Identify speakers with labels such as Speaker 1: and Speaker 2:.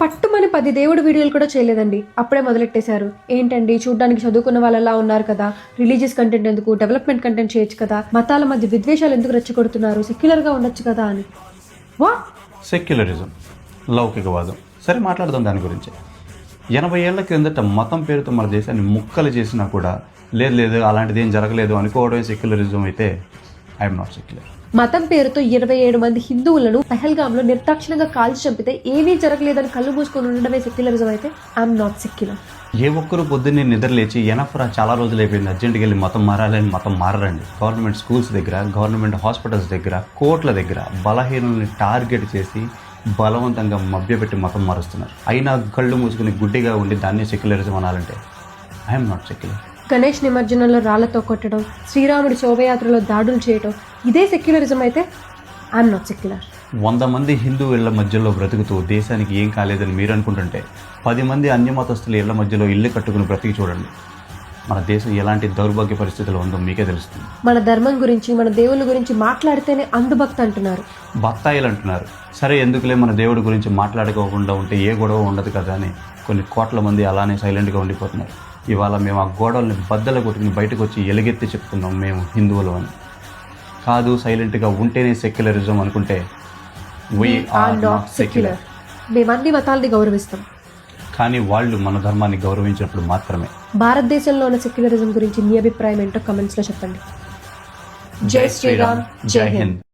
Speaker 1: పట్టుమని 10 దేవుడి వీడియోలు కూడా చేయలేదండి, అప్పుడే మొదలెట్టేశారు. ఏంటండి, చూడ్డానికి చదువుకున్న వాళ్ళలా ఉన్నారు కదా, రిలీజియస్ కంటెంట్ ఎందుకు, డెవలప్మెంట్ కంటెంట్ చేయొచ్చు కదా, మతాల మధ్య విద్వేషాలు ఎందుకు రెచ్చగొడుతున్నారు, సెక్యులర్గా ఉండొచ్చు కదా అని. వా
Speaker 2: సెక్యులరిజం, లౌకికవాదం. సరే, మాట్లాడదాం దాని గురించి. 80 ఏళ్ల క్రిందట మతం పేరుతో మన దేశాన్ని ముక్కలు చేసినా కూడా లేదు అలాంటిది ఏం జరగలేదు అనుకోవడమే సెక్యులరిజం అయితే ఐఎమ్ నాట్ సెక్యులర్.
Speaker 1: మతం పేరుతో 27 మంది హిందువులను పహల్గామ్లో నిర్దాక్షిణంగా కాల్చి చంపితే ఏమీ జరగలేదని కళ్ళు మూసుకొని ఉండడమే సెక్యులరిజం అయితే ఐఎమ్ నాట్ సెక్యులర్.
Speaker 2: ఏ ఒక్కరు పొద్దున్నే నిద్రలేచి ఎనఫ్రా చాలా రోజులు అయిపోయింది, అర్జెంట్కి వెళ్ళి మతం మారాలని మతం మారరండి. గవర్నమెంట్ స్కూల్స్ దగ్గర, గవర్నమెంట్ హాస్పిటల్స్ దగ్గర, కోర్టుల దగ్గర బలహీనుల్ని టార్గెట్ చేసి బలవంతంగా మభ్యపెట్టి మతం మారుస్తున్నారు. అయినా కళ్ళు మూసుకుని గుడ్డిగా ఉండి దాన్ని సెక్యులరిజం అనాలంటే ఐఎమ్ నాట్ సెక్యులర్.
Speaker 1: గణేష్ నిమజ్జనంలో రాళ్లతో కొట్టడం, శ్రీరాముడి శోభయాత్రలో దాడులు చేయడం ఇదే సెక్యులరిజం అయితే ఐఎమ్ నాట్ సెక్యులర్.
Speaker 2: 100 మంది హిందూ ఇళ్ల మధ్యలో బ్రతుకుతూ దేశానికి ఏం కాలేదని మీరు అనుకుంటుంటే 10 మంది అన్యమతస్తుల ఇళ్ల మధ్యలో ఇల్లు కట్టుకుని బ్రతికి చూడండి, మన దేశం ఎలాంటి దౌర్భాగ్య పరిస్థితిలో ఉందో మీకే తెలుస్తుంది.
Speaker 1: మన ధర్మం గురించి, మన దేవుళ్ళ గురించి మాట్లాడితేనే అంధభక్తి అంటున్నారు,
Speaker 2: బత్తాయిలు అంటున్నారు. సరే, ఎందుకులే మన దేవుడి గురించి మాట్లాడుకోకుండా ఉంటే ఏ గొడవ ఉండదు కదా అని కొన్ని కోట్ల మంది అలానే సైలెంట్గా ఉండిపోతున్నారు. ఇవాళ మేము ఆ గోడల్ని బద్దలు కొట్టుకుని బయటకు వచ్చి ఎలుగెత్తి చెప్తున్నాం మేము హిందువులు అని. కాదు, సైలెంట్గా ఉంటేనే సెక్యులరిజం అనుకుంటే we are not secular.
Speaker 1: మేము అన్ని మతాలని గౌరవిస్తాం,
Speaker 2: కానీ వాళ్ళు మన ధర్మాన్ని గౌరవించినప్పుడు మాత్రమే.
Speaker 1: భారతదేశంలో ఉన్న సెక్యులరిజం గురించి మీ అభిప్రాయం ఏంటో కమెంట్స్లో చెప్పండి. జై శ్రీరామ్, జై హింద్.